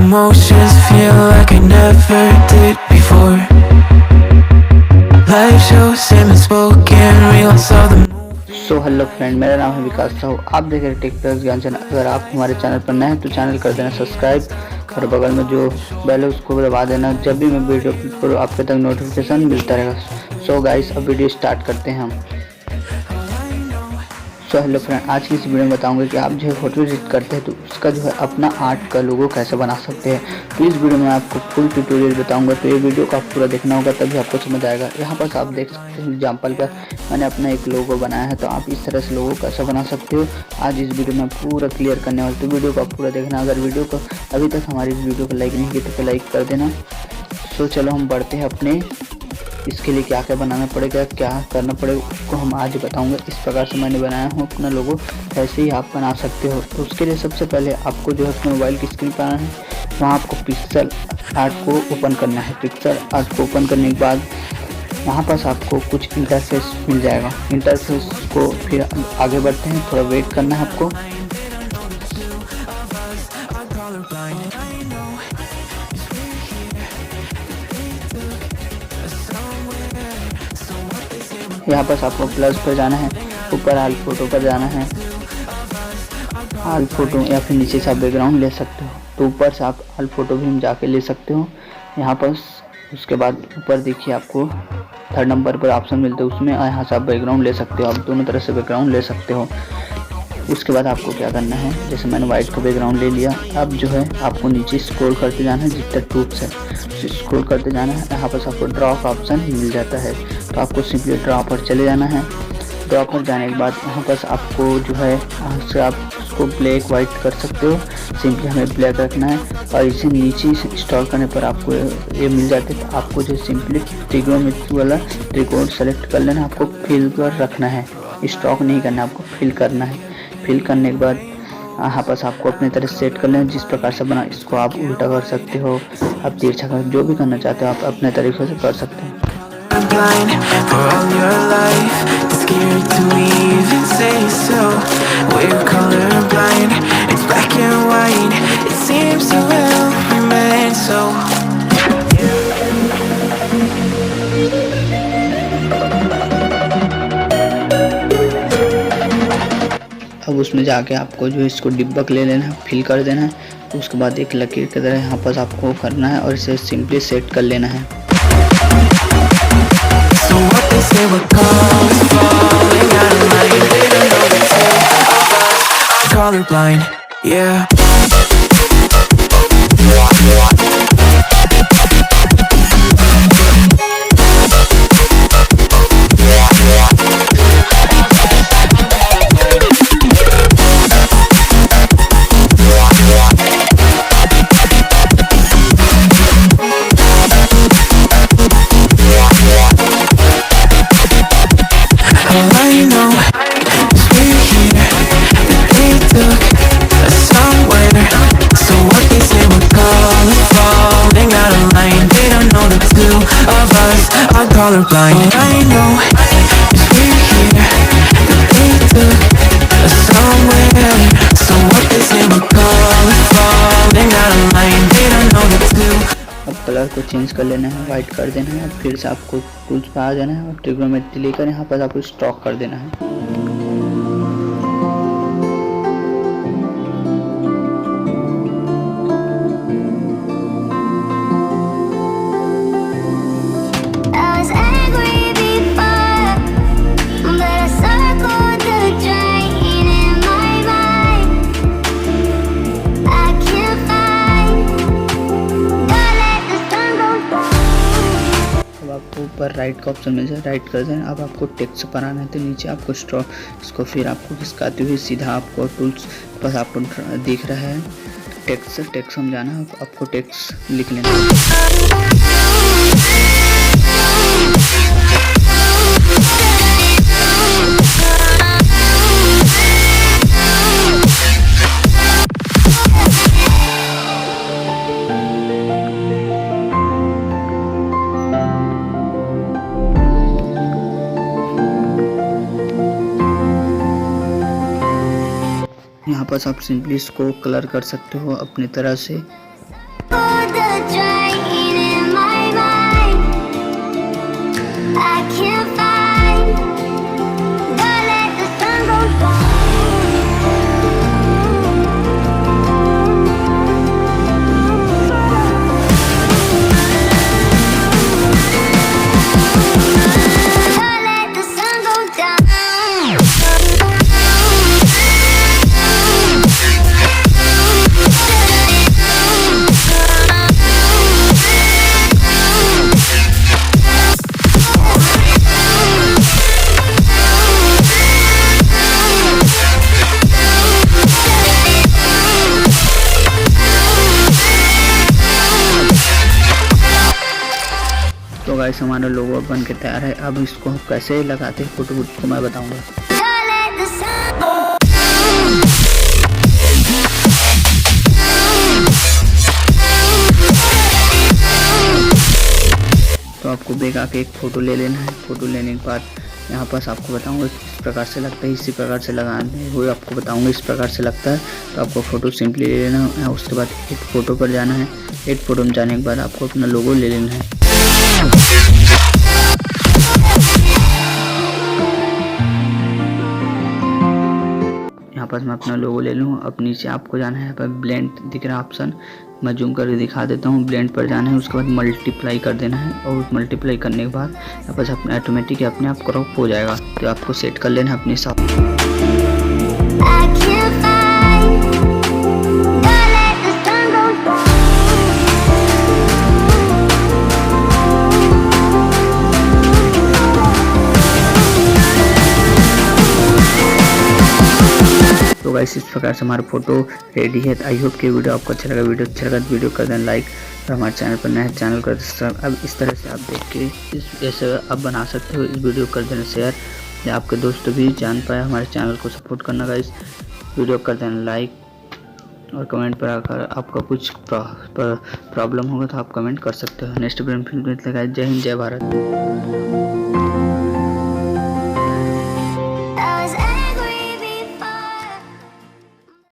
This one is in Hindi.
emotions feel like I never did before. Live shows and spoken reels of the so hello friend, मेरा नाम है विकास साहू। आप देख रहे हैं टेक प्लस ज्ञान चैनल। अगर आप हमारे चैनल पर नए हैं तो चैनल कर देना सब्सक्राइब और बगल में जो बेल है उसको दबा देना। जब भी मैं वीडियो अपलोड करूँ आपके तक नोटिफिकेशन मिलता रहेगा। सो गाइस, अब वीडियो स्टार्ट करते हैं हम। सो हेलो फ्रेंड, आज की इस वीडियो में बताऊंगा कि आप जो है फोटो एडिट करते हैं तो उसका जो है अपना आर्ट का लोगो कैसे बना सकते हैं। तो इस वीडियो में आपको फुल ट्यूटोरियल बताऊंगा, तो ये वीडियो का पूरा देखना होगा तभी आपको समझ आएगा। यहाँ पर आप देख सकते हैं एग्जाम्पल का मैंने अपना एक लोगो बनाया है, तो आप इस तरह से लोगो कैसे बना सकते हो आज इस वीडियो में पूरा क्लियर करने वाले। तो वीडियो को आप पूरा देखना। अगर वीडियो को अभी तक हमारी इस वीडियो को लाइक नहीं किया तो लाइक कर देना। सो चलो हम बढ़ते हैं अपने। इसके लिए क्या क्या बनाना पड़ेगा, क्या करना पड़ेगा उसको हम आज बताऊंगा। इस प्रकार से मैंने बनाया हूँ अपना लोगो, ऐसे ही आप बना सकते हो। तो उसके लिए सबसे पहले आपको जो है अपने मोबाइल की स्क्रीन पर आना है, वहाँ आपको पिक्सल आर्ट को ओपन करना है। पिक्सल आर्ट को ओपन करने के बाद वहाँ पास आपको कुछ इंटरफेस मिल जाएगा। इंटरफेस को फिर आगे बढ़ते हैं, थोड़ा वेट करना है आपको। यहाँ पर आपको प्लस पर जाना है, ऊपर आल फोटो पर जाना है। आल फोटो या फिर नीचे से आप बैकग्राउंड ले सकते हो, तो ऊपर से आप आल फोटो भी हम जाके ले सकते हो यहाँ पर। उसके बाद ऊपर देखिए आपको 3rd नंबर पर ऑप्शन मिलते हैं, उसमें यहाँ से आप बैकग्राउंड ले सकते हो। आप दोनों तरह से बैकग्राउंड ले सकते हो। उसके बाद आपको क्या करना है, जैसे मैंने वाइट का बैकग्राउंड ले लिया, अब जो है आपको नीचे स्क्रॉल करते जाना है। जितना टूप्स है स्क्रॉल करते जाना है। यहाँ पर आपको ड्रॉ का ऑप्शन मिल जाता है, तो आपको सिंपली ड्रॉ पर चले जाना है। ड्रॉ पर जाने के बाद यहाँ पर आपको जो है यहाँ से आप उसको ब्लैक वाइट कर सकते हो। सिंपली हमें ब्लैक रखना है और इसे नीचे इंस्टॉल करने पर आपको ये मिल जाते हैं। तो आपको जो सिंपली ट्रिग्नोमेट्री वाला त्रिकोण सेलेक्ट कर लेना है। आपको फिल कर रखना है, स्टॉक नहीं करना, आपको फिल करना है। फिल करने के बाद यहाँ पर आपको अपने तरह सेट कर लेना। जिस प्रकार से बना इसको आप उल्टा कर सकते हो, आप तिरछा कर, जो भी करना चाहते हो आप अपने तरीके से कर सकते हैं। blind for all your life, scared to even say so. We're colorblind, it's black and white. It seems so well we meant so. अब उसमें जाके आपको जो है इसको डिब्बक ले लेना है, फिल कर देना है। उसके बाद एक लकीर की तरह यहाँ पर आपको करना है और इसे सिंपली सेट कर लेना है। So what they say we're falling out of line. They don't know the two of us are colorblind. Yeah. Colorblind. All I know is we're here, that they took us somewhere. So what they say we're falling out of line. They don't know the two. अब कलर को चेंज कर लेना है, वाइट कर देना है। फिर से आपको टूल्स पर आ जाना है और ट्रिग्नोमेट्री लेकर यहाँ पर आपको स्टॉक कर देना है। ऊपर राइट का ऑप्शन मिल जाए, राइट कर देना। अब आपको टेक्स्ट पर आना है, तो नीचे आपको स्ट्रोक इसको फिर आपको खिसकाते हुए सीधा आपको टूल्स पर आपको दिख रहा है टेक्स्ट समझाना है। आपको टेक्स्ट लिख लेना है। यहाँ पर आप सिंपली इसको कलर कर सकते हो अपनी तरह से। गाइस हमारा लोगो बन के तैयार है। अब इसको कैसे लगाते हैं फोटो को मैं बताऊंगा। तो आपको बैग आके एक फ़ोटो ले लेना है। फ़ोटो लेने के बाद यहाँ पर आपको बताऊंगा किस प्रकार से लगता है, इसी प्रकार से लगाने हुए आपको बताऊंगा इस प्रकार से लगता है। तो आपको फ़ोटो सिंपली ले लेना है। उसके बाद एक फ़ोटो पर जाना है। एक फ़ोटो में जाने के बाद आपको अपना लोगो ले लेना है। यहाँ पर मैं अपना लोगो ले लूँ। अब नीचे आपको जाना है, यहाँ पर ब्लेंड दिख रहा है ऑप्शन, मैं जूम करके दिखा देता हूँ। ब्लेंड पर जाना है, उसके बाद मल्टीप्लाई कर देना है और मल्टीप्लाई करने के बाद यहाँ पर अपने ऑटोमेटिक अपने आप क्रॉप हो जाएगा। तो आपको सेट कर लेना है अपने हिसाब। तो गाइस इस प्रकार से हमारा फोटो रेडी है। आई होप कि वीडियो आपको अच्छा लगा। वीडियो अच्छा लगा तो वीडियो कर देना लाइक, और हमारे चैनल पर नए चैनल कर देना। अब इस तरह से आप देख के ऐसे आप बना सकते हो। इस वीडियो कर देना शेयर, या आपके दोस्त भी जान पाए हमारे चैनल को सपोर्ट करना। गाइस वीडियो कर देना लाइक, और कमेंट पर आकर आपका कुछ प्रॉब्लम होगा तो आप कमेंट कर सकते हो। नेक्स्ट वीडियो में फिर मिलते हैं। जय हिंद, जय भारत।